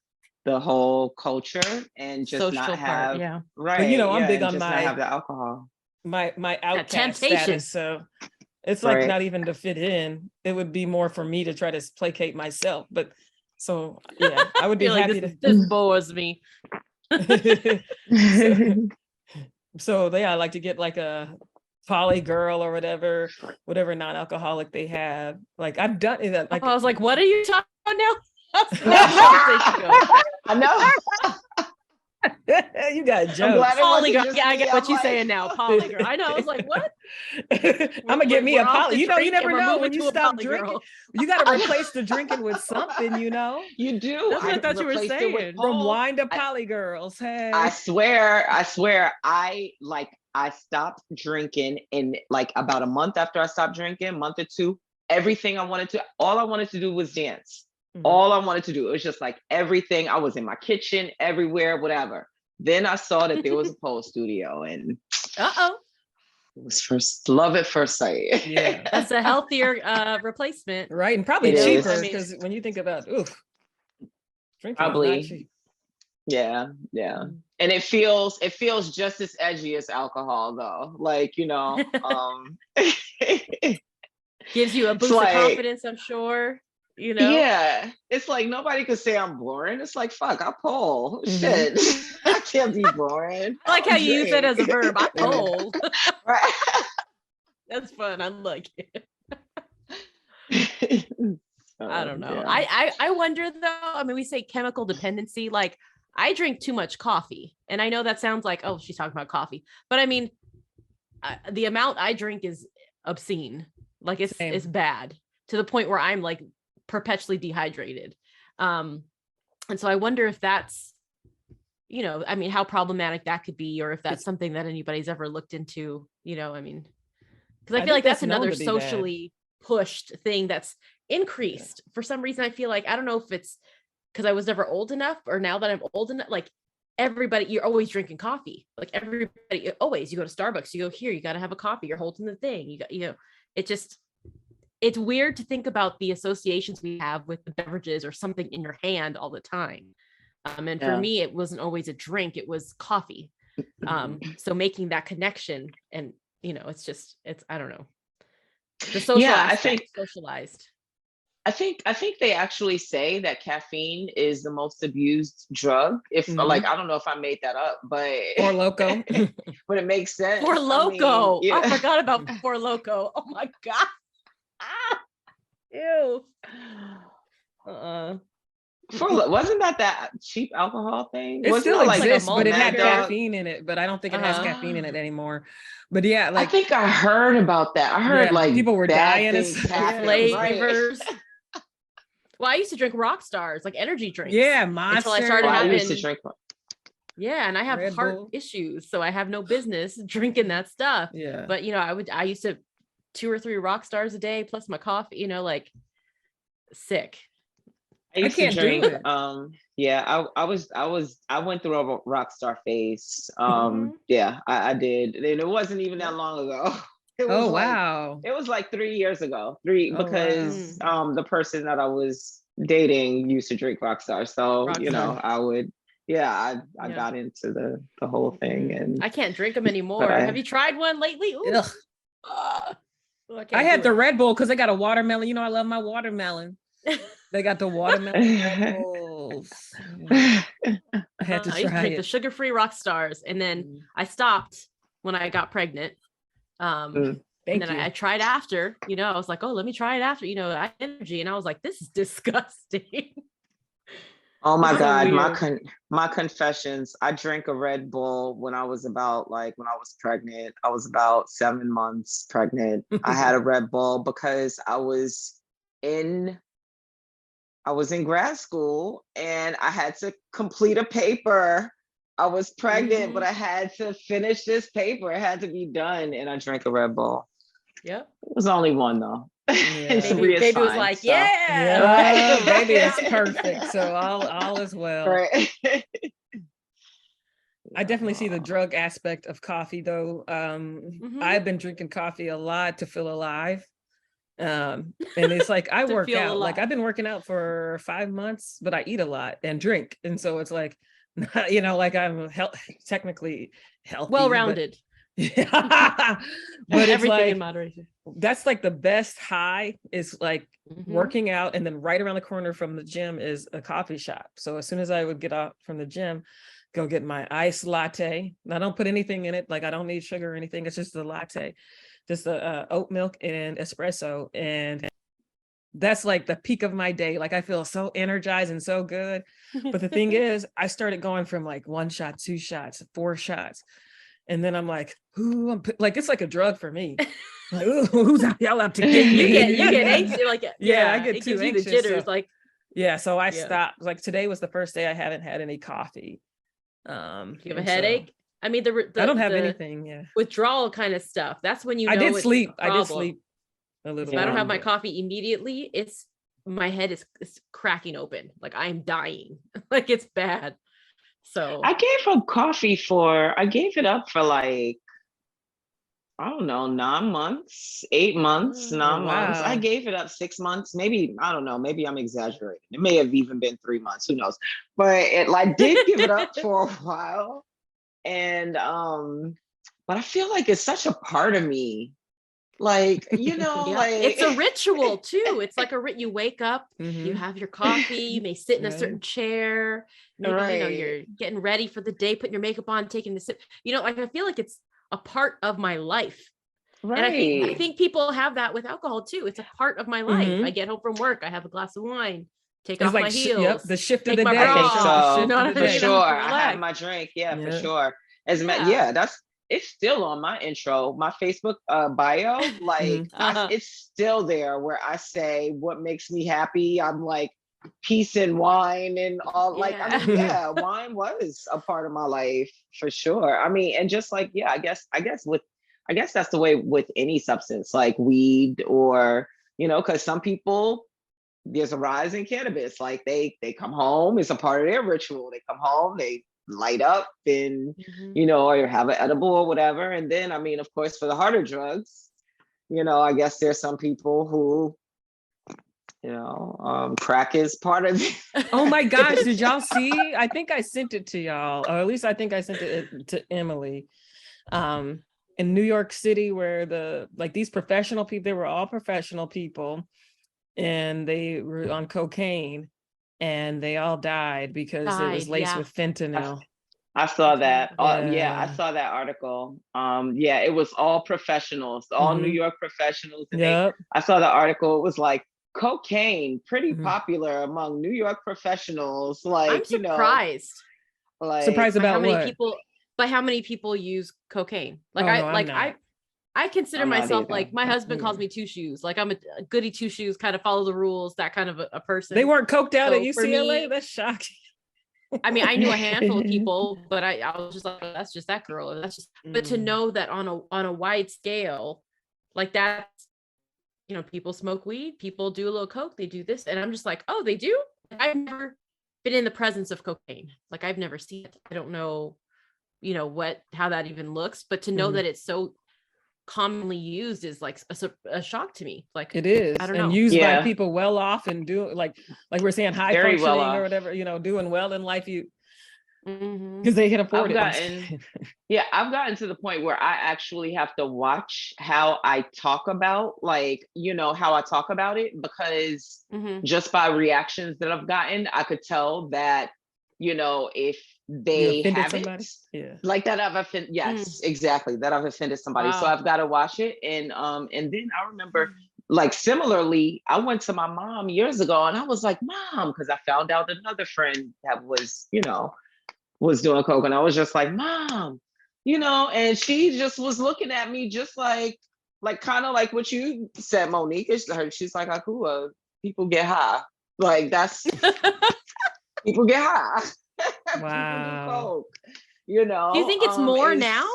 whole culture and just social not have right. But, I'm big on not have the alcohol. My outcast status. So it's like not even to fit in. It would be more for me to try to placate myself. But so I would be happy to. This bores me. So I like to get like a poly girl or whatever non-alcoholic they have. Like I've done it. Like I was like, what are you talking about now? I know. You got jokes. Poly girl. Yeah, I get what you're saying now. Poly girl. I know. I was like, what? I'm gonna get me a poly. You never know when you stop drinking. You got to replace the drinking with something. You do. That's what I thought you were saying. From wine to poly girls. Hey, I swear. I stopped drinking in like about a month after I stopped drinking, month or two. All I wanted to do was dance. All I wanted to do, it was just like everything. I was in my kitchen, everywhere, whatever. Then I saw that there was a pole studio, and It was first love at first sight. Yeah. That's a healthier replacement. Right. And probably It is. cheaper I mean- because when you think about drinking is not Probably. cheap. Yeah. And it feels just as edgy as alcohol though. Like, Gives you a It's boost of like- confidence, I'm sure. Yeah. It's like nobody could say I'm boring. It's like, fuck, I pull. Mhm. Shit. I can't be boring. I like how you use it as a drink. verb. I pull. Right. That's fun. I like it. I don't know. Yeah. I wonder though. I mean, we say chemical dependency. Like, I drink too much coffee, and I know that sounds like, oh, she's talking about coffee, but I mean, the amount I drink is obscene. Like, it's bad to the point where I'm like perpetually dehydrated. And so I wonder if that's, I mean, how problematic that could be, or if that's something that anybody's ever looked into. I mean, because I feel like that's another socially pushed thing that's increased for some reason. I feel like, I don't know if it's because I was never old enough, or now that I'm old enough, like everybody, you're always drinking coffee. Like everybody, always, you go to Starbucks, you go here, you got to have a coffee, you're holding the thing. You got, it's weird to think about the associations we have with the beverages or something in your hand all the time. And for me, it wasn't always a drink, it was coffee. So making that connection, and it's I don't know. The social aspect, socialized. I think they actually say that caffeine is the most abused drug. If like, I don't know if I made that up, but Or Loco. but it makes sense. For Loco. Yeah. I forgot about For Loco. Oh my God. Ew. Wasn't that cheap alcohol thing? It still exists, like but it had Mad Dog? caffeine in it. But I don't think it has caffeine in it anymore. But yeah, like I think I heard about that. I heard like people were dying and things stuff. happened, right? Flavors. Well, I used to drink Rock Stars, like energy drinks. Yeah, until Monster. I started I having. used to drink. Yeah, and I have Red heart Bull. issues, so I have no business drinking that stuff. Yeah. But I used to 2 or 3 Rock Stars a day plus my coffee. Like sick. I used can't to do drink. it. I went through a rock star phase. Mhm. Yeah, I did. And it wasn't even that long ago. It was Wow. It was like 3 years ago. Oh, wow. Because the person that I was dating used to drink rock star. So, Rockstar. I would, I got into the whole thing. And I can't drink them anymore. But Have you tried one lately? Ooh. Ugh. Can't I had do the it. Red Bull because they got a watermelon. I love my watermelon. They got the watermelon Red Bulls. I had to I used to try drink the it. sugar-free Rock Stars, and then I stopped when I got pregnant. And Thank then you. I tried after, I was like, oh, let me try it after, I had energy, and I was like, this is disgusting. Oh my It's so God, weird. my confessions. I drank a Red Bull when I was pregnant. I was about 7 months pregnant. I had a Red Bull because I was in grad school and I had to complete a paper. I was pregnant, but I had to finish this paper. It had to be done, and I drank a Red Bull. Yep. It was only one though. Yeah. Baby was like, so. yeah. Yeah, baby is perfect. So all is well. Right. I definitely see the drug aspect of coffee though. I've been drinking coffee a lot to feel alive. And it's like I To work feel out. Like alive. I've been working out for 5 months, but I eat a lot and drink. And so it's like, like I'm technically healthy. Well-rounded. Yeah. But it's Everything like in moderation. that's like the best high is like Mhm. working out, and then right around the corner from the gym is a coffee shop. So as soon as I would get out from the gym, go get my iced latte. And I don't put anything in it. Like I don't need sugar or anything. It's just a latte, just a oat milk and espresso. And that's like the peak of my day. Like I feel so energized and so good. But the thing is, I started going from like 1 shot, 2 shots, 4 shots. And then I'm like, ooh, it's like a drug for me. Like, ooh, who's y'all up to get me? you get anxious, like I get it too gives you the anxious, jitters, so- like So I stopped. Like today was the first day I haven't had any coffee. you have a and so headache. I mean, the I don't have the anything. Yeah, withdrawal kind of stuff. That's when you know I did it's sleep. a I did problem. sleep a little. If I don't have my bit. coffee immediately, my head is cracking open. Like I'm dying. Like it's bad. So I gave it up for like I don't know, 9 months, 8 months, Oh, 9 months. I wow. gave it up 6 months, maybe, I don't know, maybe I'm exaggerating. It may have even been 3 months, who knows? But it like did give it up for a while. And but I feel like it's such a part of me. Like, Yep. like It's a ritual too. It's like you wake up, you Mhm. have your coffee, you may sit in a Yeah. certain chair, maybe, right, you're getting ready for the day, putting your makeup on, taking the sip. Like I feel like it's a part of my life. And I right. think people have that with alcohol too. It's a part of my life. I Mhm. get home from work, I have a glass of wine, take It's off like my yep, heels, the shift of take the my I day. bra think Shows the off. You so, know shift of what the I for mean? day. sure. I'm I have relaxed. my drink, yeah, for Yeah. sure. Yeah. Yeah, it's still on my intro, my Facebook bio. Like, Mhm. it's still there where I say what makes me happy. I'm like peace and wine and all. Like, I Yeah. mean, yeah, wine was a part of my life for sure. I mean, and just like, yeah, I guess that's the way with any substance, like weed or because some people, there's a rise in cannabis. Like they come home, it's a part of their ritual. They come home, they light up and Mhm. or have an edible or whatever. And then I mean, of course, for the harder drugs, I guess there's some people who, crack is part of it. Oh my gosh, did y'all see? I think I sent it to y'all, or at least I think I sent it to Emily. In New York City, where these professional people, they were all professional people, and they were on cocaine, and they all died because it was Died. laced Yeah. with fentanyl. I saw That's that. horrible. Yeah, I Yeah. saw that article. Yeah, it was all professionals, all New Hmm. York professionals, and Yep. I saw the article. It was like cocaine pretty Mhm. popular among New York professionals. I'm Like, surprised like Surprised about what? by how many people use cocaine. Oh no, I'm not. I consider I'm not myself, either. like, my husband calls Mm. me two shoes. Like, I'm a goody two shoes, kind of follow the rules, that kind of a They person. weren't coked out at So for UCLA? me, That's shocking. I mean, I knew a handful of people, but I was just like, "Oh, that's just that girl." And that's just, but to Mm. know that on a wide scale, like that, people smoke weed, people do a little coke, they do this, and I'm just like, oh, they do. I've never been in the presence of cocaine. Like, I've never seen it. I don't know, how that even looks, but to know Mhm. that it's so commonly used is like a shock to me. Like, It is, I don't and know. used by Yeah, people well off and do like we're saying high very well functioning or off. whatever, doing well in life, Mhm. because they can afford I've it. gotten, yeah, I've gotten to the point where I actually have to watch how I talk about, like, how I talk about it, because Mhm. just by reactions that I've gotten, I could tell that, if You they offended haven't, somebody? Yeah. like that I've offended, Mm. yes, exactly, that I've offended somebody. So Wow. I've got to watch it. And then I remember, like, similarly, I went to my mom years ago and I was like, Mom, because I found out another friend that was doing coke, and I was just like, Mom, and she just was looking at me just like kind of like what you said, Monique. She's like, Akua, people get high. Like, that's people get high. People do Wow. coke, Do you think it's more now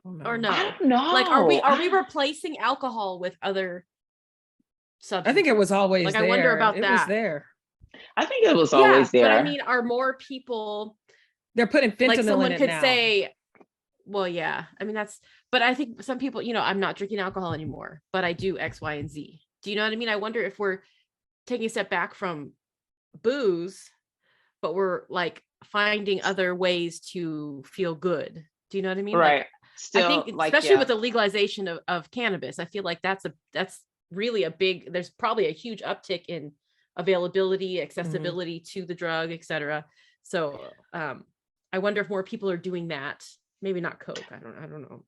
Oh or no. I no? don't Like, know. are we replacing alcohol with other I think it was substances? always Like, I wonder there. about It was that. there. I think it was Yeah, always but I there. mean, are more people, They're putting like, fentanyl in someone it could now. say, well, yeah, I mean, but I think some people, I'm not drinking alcohol anymore, but I do X, Y, and Z. Do you know what I mean? I wonder if we're taking a step back from booze, but we're like finding other ways to feel good. Do you know what I mean? Like, Right. I Still, think, like, especially with yeah. the legalization of cannabis, I feel like that's really there's probably a huge uptick in availability, accessibility to the drug, etc. So I wonder if more people are doing that. Maybe not coke. I don't know.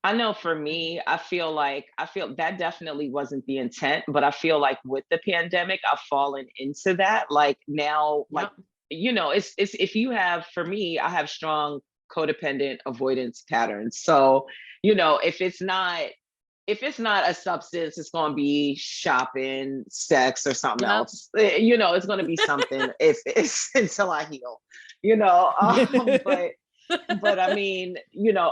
I know for me, I feel that definitely wasn't the intent, but I feel like with the pandemic, I've fallen into that. Like now, like, Yep. it's if you have, for me, I have strong codependent avoidance patterns. So, if it's not a substance, it's going to be shopping, sex, or something Yep. else. It's going to be something if it's until I heal, but I mean,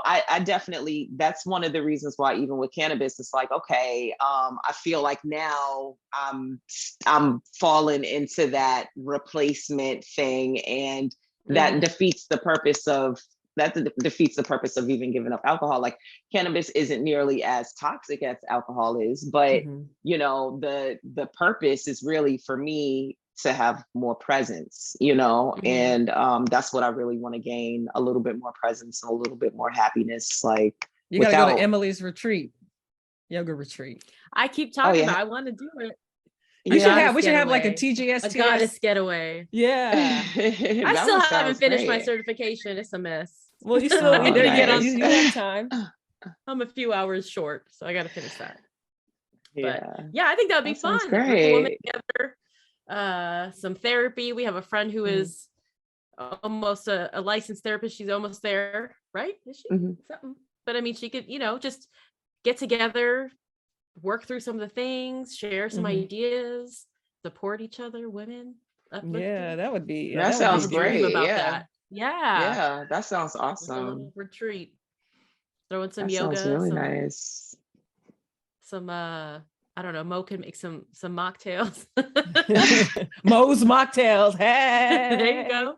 I definitely, that's one of the reasons why even with cannabis, it's like, okay, I feel like now I'm falling into that replacement thing, and that Mhm. defeats the purpose of that defeats the purpose of even giving up alcohol. Like cannabis isn't nearly as toxic as alcohol is, but you know, the purpose is really for me to have more presence, you know, and that's what I really want to gain, a little bit more presence and a little bit more happiness. Like you gotta go to Emily's retreat, yoga retreat. I keep talking about I want to do it. We should have like a TGSTS. A goddess getaway. Yeah. I still haven't finished my certification. It's a mess. Well, you still you have time. I'm a few hours short, so I got to finish that. Yeah. But yeah, I think that would be fun. Great. Women together, some therapy. We have a friend who is almost a licensed therapist. She's almost there, right? Is she? Something. But I mean, she could, you know, just get together, work through some of the things, share some ideas, support each other, women. Yeah, that would be. That sounds great. That. Yeah, that sounds awesome. Retreat, throwing some that yoga. Sounds really nice. Some I don't know. Mo can make some mocktails. Mo's mocktails. Hey, there you go.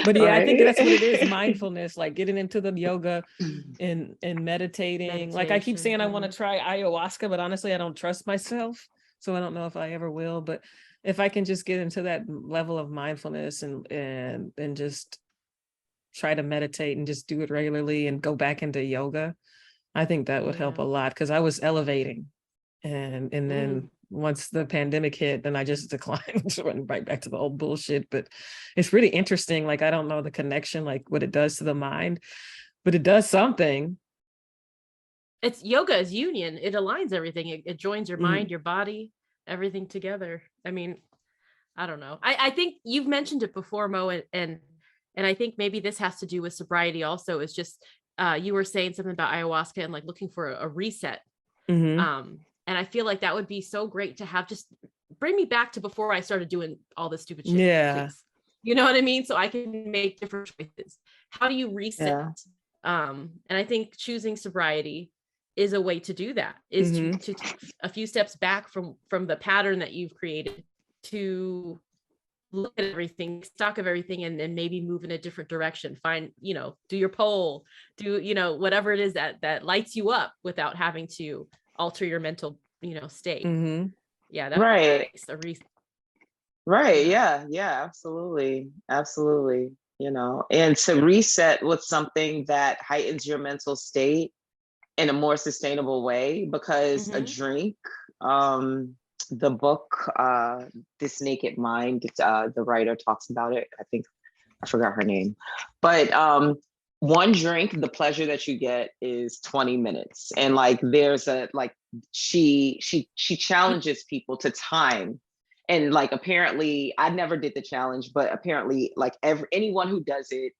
But yeah, I think that's what it is. Mindfulness, like getting into the yoga and meditating. Like I keep saying I want to try ayahuasca, but honestly, I don't trust myself. So I don't know if I ever will. But if I can just get into that level of mindfulness and just try to meditate and just do it regularly and go back into yoga, I think that would help a lot, because I was elevating. And then once the pandemic hit, then I just declined, went right back to the old bullshit. But it's really interesting. Like, I don't know the connection, like what it does to the mind, but it does something. It's yoga is union. It aligns everything. It joins your mind, your body, everything together. I mean, I don't know. I think you've mentioned it before, Mo, and I think maybe this has to do with sobriety also. Is just you were saying something about ayahuasca and like looking for a reset. And I feel like that would be so great to have. Just bring me back to before I started doing all this stupid shit. Yeah. Please. You know what I mean? So I can make different choices. How do you reset? And I think choosing sobriety is a way to do that, is to take a few steps back from the pattern that you've created, to look at everything, stock of everything, and then maybe move in a different direction. Find, you know, do your poll, do, you know, whatever it is that lights you up without having to alter your mental, you know, state. Yeah, that's right. A reason. Right. Yeah. Absolutely. You know, and to reset with something that heightens your mental state in a more sustainable way, because a drink, the book, This Naked Mind, the writer talks about it. I think I forgot her name, but one drink, the pleasure that you get is 20 minutes. And like, there's she challenges people to time. And like, apparently I never did the challenge, but apparently like anyone who does it,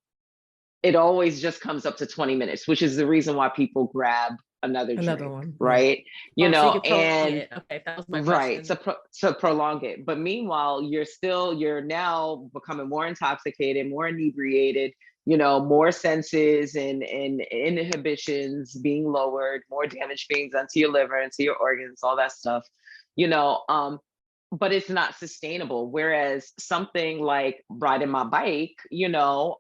it always just comes up to 20 minutes, which is the reason why people grab another drink, one, right? You know, so you and okay, that was my right, question. to prolong it. But meanwhile, you're now becoming more intoxicated, more inebriated, you know, more senses and inhibitions being lowered, more damage being done to your liver and to your organs, all that stuff, you know, but it's not sustainable. Whereas something like riding my bike, you know,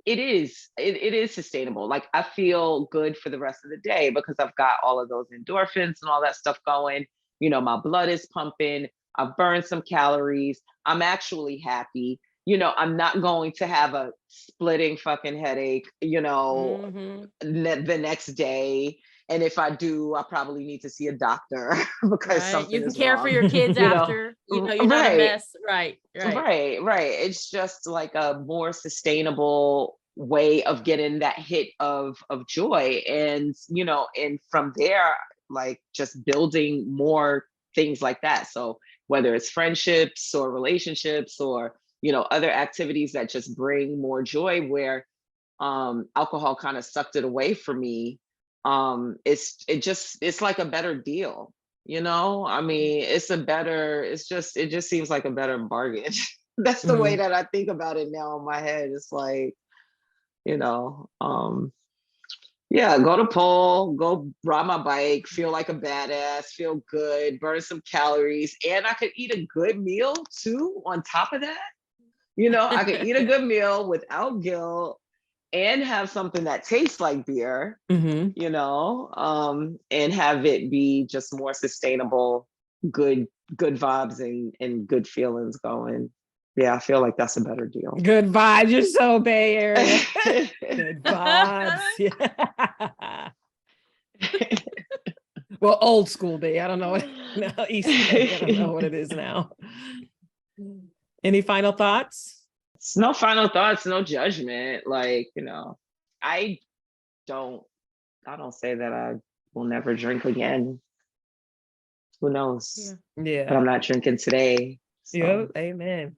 it is sustainable. Like, I feel good for the rest of the day because I've got all of those endorphins and all that stuff going. You know, my blood is pumping. I've burned some calories. I'm actually happy. You know, I'm not going to have a splitting fucking headache, you know, the next day. And if I do, I probably need to see a doctor because something you can is care wrong. for your kids after, you know, you're not a mess. Right. It's just like a more sustainable way of getting that hit of joy. And, you know, and from there, like, just building more things like that. So whether it's friendships or relationships or, you know, other activities that just bring more joy, where alcohol kind of sucked it away from me. It's like a better deal, you know. I mean, it just seems like a better bargain. That's the way that I think about it now in my head. It's like, you know, yeah, go to pole, go ride my bike, feel like a badass, feel good, burn some calories, and I could eat a good meal too on top of that. You know, I could eat a good meal without guilt and have something that tastes like beer, Mm-hmm. you know, and have it be just more sustainable, good vibes and good feelings going. Yeah, I feel like that's a better deal. Good vibes. You're so Bay Area. Good vibes. Yeah. Well, old school Bay. I don't know what now. East Bay. I don't know what it is now. Any final thoughts? It's no final thoughts, no judgment. Like, you know, I don't say that I will never drink again. Who knows? Yeah. But I'm not drinking today. So. Yep. Amen.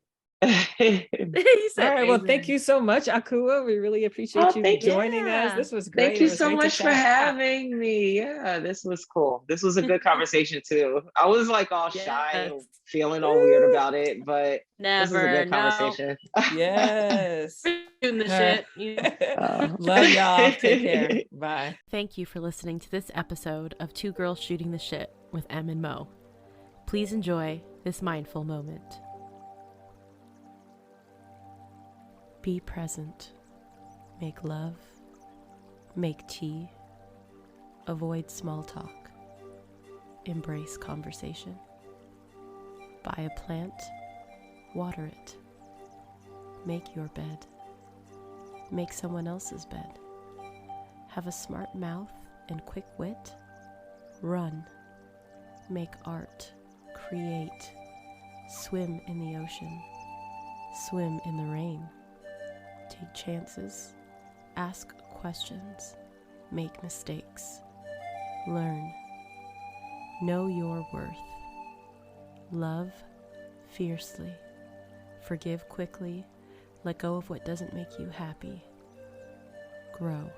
You said, all right. Well, thank amen. you so much, Akua. We really appreciate you thank you. joining us. This was great. Thank you It was so great to much for chat. having me. Yeah, this was cool. This was a good conversation too. I was like all shy Yes. and feeling all weird about it, but this was a Never. good conversation. Yes. Doing the shit. You Love y'all. Take care. Bye. Thank you for listening to this episode of Two Girls Shooting the Shit with Em and Mo. Please enjoy this mindful moment. Be present. Make love. Make tea. Avoid small talk. Embrace conversation. Buy a plant. Water it. Make your bed. Make someone else's bed. Have a smart mouth and quick wit. Run. Make art. Create. Swim in the ocean. Swim in the rain. Take chances. Ask questions. Make mistakes. Learn. Know your worth. Love fiercely. Forgive quickly. Let go of what doesn't make you happy. Grow.